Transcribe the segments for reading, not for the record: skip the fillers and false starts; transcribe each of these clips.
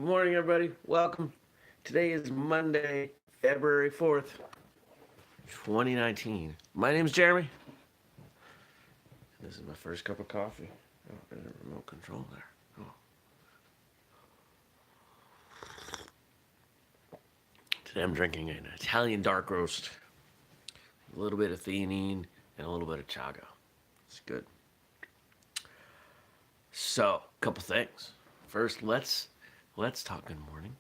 Good morning, everybody. Welcome. Today is Monday, February 4th, 2019. My name's Jeremy. This is my first cup of coffee. Oh, there's a remote control there. Oh. Today I'm drinking an Italian dark roast. A little bit of theanine and a little bit of chaga. It's good. So, a couple things. First, let's talk. Good morning.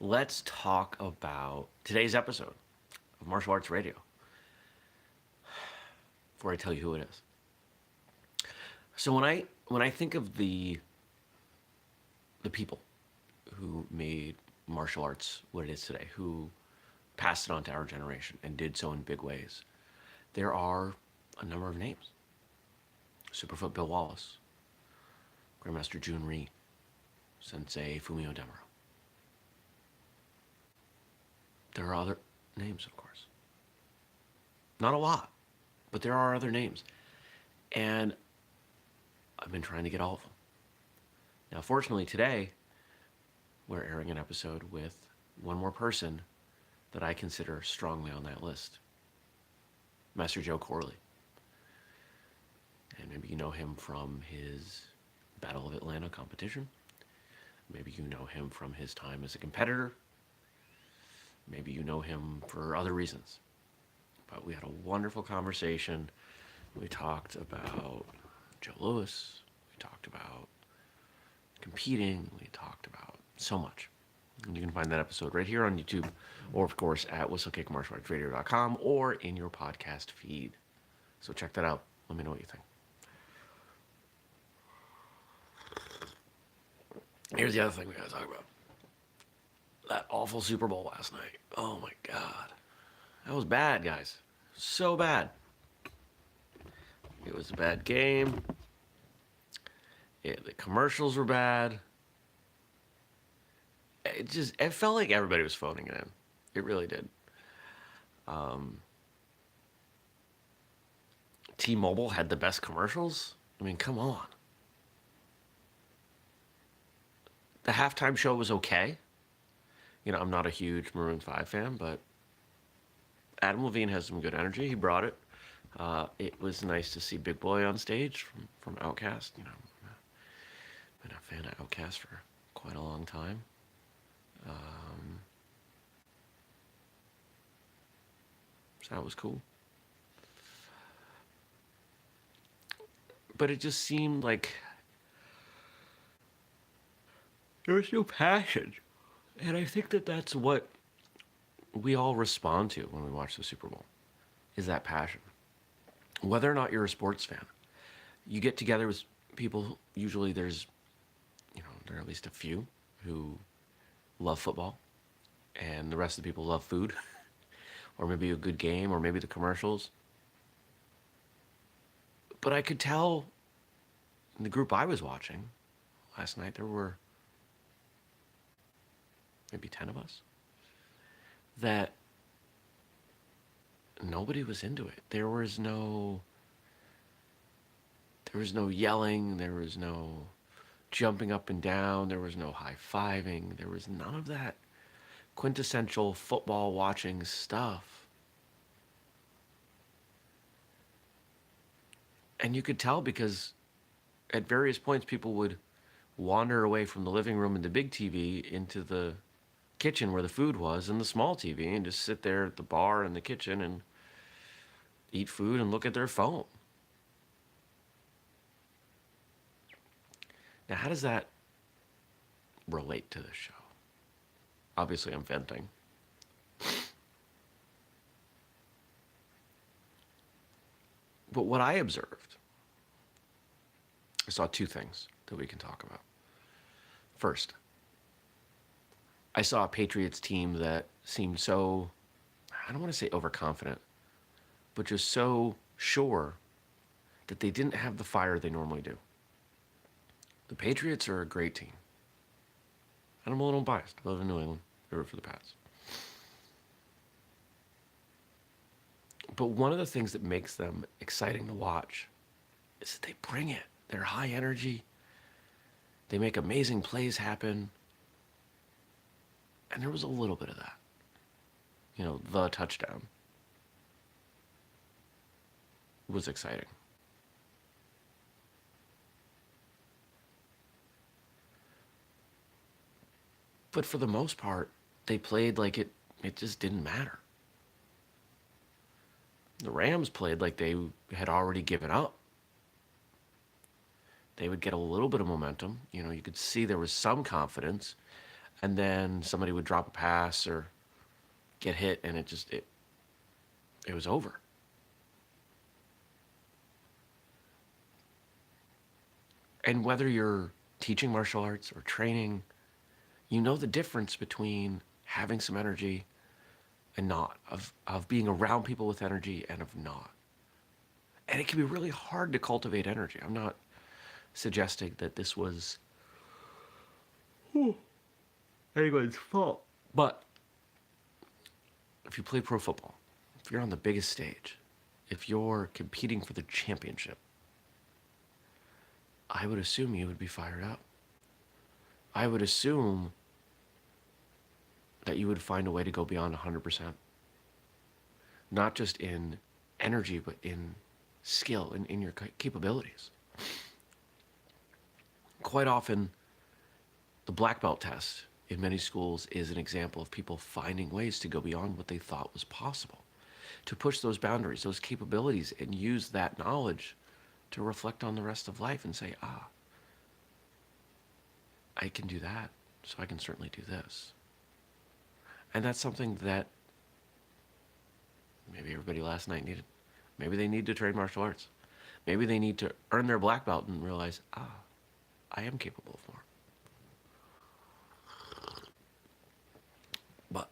Let's talk about today's episode of Martial Arts Radio. Before I tell you who it is. So when I think of the people who made martial arts what it is today, who passed it on to our generation and did so in big ways, there are a number of names. Superfoot Bill Wallace, Grandmaster Jun Rhee, Sensei Fumio Demuro. There are other names, of course. Not a lot, but there are other names. And I've been trying to get all of them. Now, fortunately, today, we're airing an episode with one more person that I consider strongly on that list. Master Joe Corley. And maybe you know him from his Battle of Atlanta competition. Maybe you know him from his time as a competitor. Maybe you know him for other reasons. But we had a wonderful conversation. We talked about Joe Louis. We talked about competing. We talked about so much. And you can find that episode right here on YouTube, or of course at whistlekickmartialartsradio.com, or in your podcast feed. So check that out. Let me know what you think. Here's the other thing we gotta talk about. That awful Super Bowl last night. Oh my God. That was bad, guys. So bad. It was a bad game. The commercials were bad. It felt like everybody was phoning it in. It really did. T-Mobile had the best commercials. I mean, come on. The halftime show was okay. You know, I'm not a huge Maroon 5 fan, but Adam Levine has some good energy. He brought it. It was nice to see Big Boy on stage from Outkast. You know, I've been a fan of Outkast for quite a long time. So that was cool. But it just seemed like there was no passion. And I think that that's what we all respond to when we watch the Super Bowl, is that passion. Whether or not you're a sports fan, you get together with people, usually there are at least a few who love football, and the rest of the people love food, or maybe a good game, or maybe the commercials. But I could tell in the group I was watching last night, there were maybe 10 of us, that nobody was into it. There was no yelling, there was no jumping up and down, there was no high-fiving, there was none of that quintessential football watching stuff. And you could tell because at various points people would wander away from the living room and the big TV into the kitchen where the food was and the small TV, and just sit there at the bar in the kitchen and eat food and look at their phone. Now, how does that relate to this show? Obviously, I'm venting. But what I observed, I saw two things that we can talk about. First, I saw a Patriots team that seemed so, I don't want to say overconfident, but just so sure that they didn't have the fire they normally do. The Patriots are a great team. And I'm a little biased. I live in New England. I root for the Pats. But one of the things that makes them exciting to watch is that they bring it. They're high energy. They make amazing plays happen. And there was a little bit of that. The touchdown was exciting. But for the most part, they played like it just didn't matter. The Rams played like they had already given up. They would get a little bit of momentum. You could see there was some confidence, and then somebody would drop a pass or get hit, and it was over. And whether you're teaching martial arts or training, you know the difference between having some energy and not, of being around people with energy and of not. And it can be really hard to cultivate energy. I'm not suggesting that this was anyone's fault. But if you play pro football, if you're on the biggest stage, if you're competing for the championship, I would assume you would be fired up. I would assume that you would find a way to go beyond 100%. Not just in energy, but in skill and in your capabilities. Quite often, the black belt test in many schools is an example of people finding ways to go beyond what they thought was possible, to push those boundaries, those capabilities, and use that knowledge to reflect on the rest of life and say, I can do that, so I can certainly do this. And that's something that maybe everybody last night needed. Maybe they need to train martial arts. Maybe they need to earn their black belt and realize, I am capable of more. But,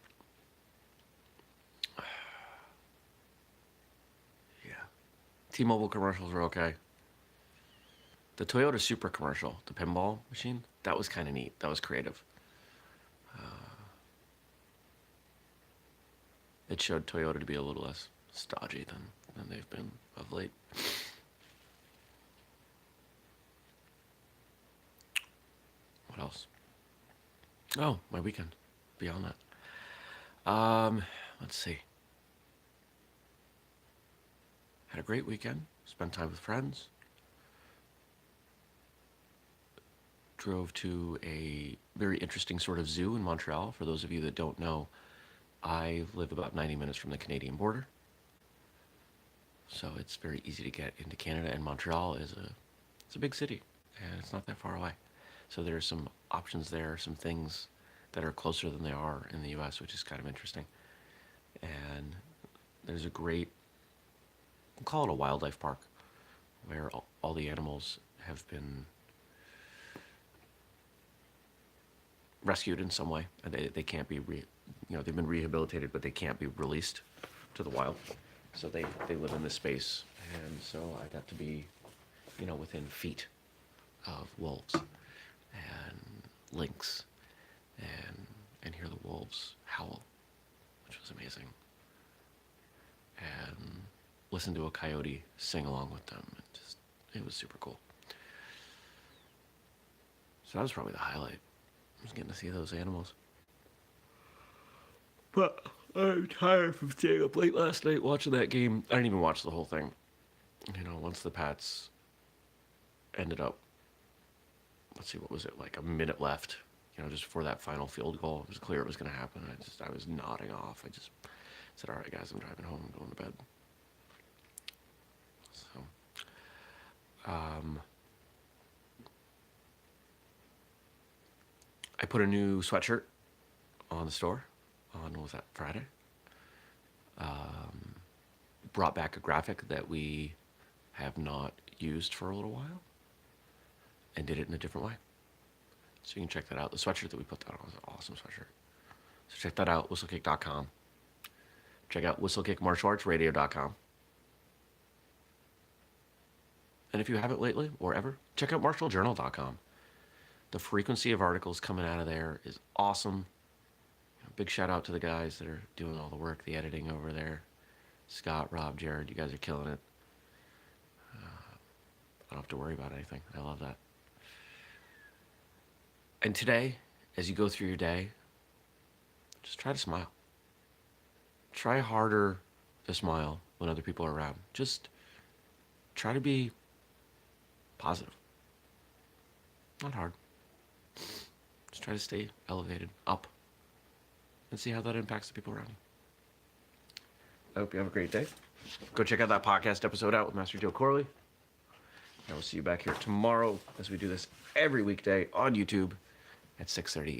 yeah. T-Mobile commercials are okay. The Toyota Supra commercial, the pinball machine, that was kind of neat. That was creative. It showed Toyota to be a little less stodgy than they've been of late. What else? Oh, my weekend. Beyond that. Let's see. Had a great weekend. Spent time with friends. Drove to a very interesting sort of zoo in Montreal. For those of you that don't know, I live about 90 minutes from the Canadian border. So it's very easy to get into Canada, and Montreal it's a big city, and it's not that far away. So there's some options there, some things that are closer than they are in the US, which is kind of interesting. And there's a great, we'll call it a wildlife park, where all the animals have been rescued in some way. They can't be, they've been rehabilitated, but they can't be released to the wild. So they live in this space. And so I got to be, within feet of wolves and lynx and hear the wolves howl, which was amazing. And listen to a coyote sing along with them. It was super cool. So that was probably the highlight. I was getting to see those animals. But I'm tired from staying up late last night watching that game. I didn't even watch the whole thing. Once the Pats ended up, let's see, what was it, like a minute left, just before that final field goal. It was clear it was going to happen. I was nodding off. I just said, all right, guys, I'm driving home. I'm going to bed. So, I put a new sweatshirt on the store on, what was that, Friday? Brought back a graphic that we have not used for a little while and did it in a different way. So you can check that out. The sweatshirt that we put that on was an awesome sweatshirt. So check that out, whistlekick.com. Check out whistlekickmartialartsradio.com. And if you haven't lately or ever, check out martialjournal.com. The frequency of articles coming out of there is awesome. Big shout out to the guys that are doing all the work, the editing over there. Scott, Rob, Jared, you guys are killing it. I don't have to worry about anything. I love that. And today, as you go through your day, Just try to smile. Try harder to smile when other people are around. Just try to be positive. Not hard. Just try to stay elevated, up, and see how that impacts the people around you. I hope you have a great day. Go check out that podcast episode out with Master Joe Corley. I will see you back here tomorrow as we do this every weekday on YouTube at 6:30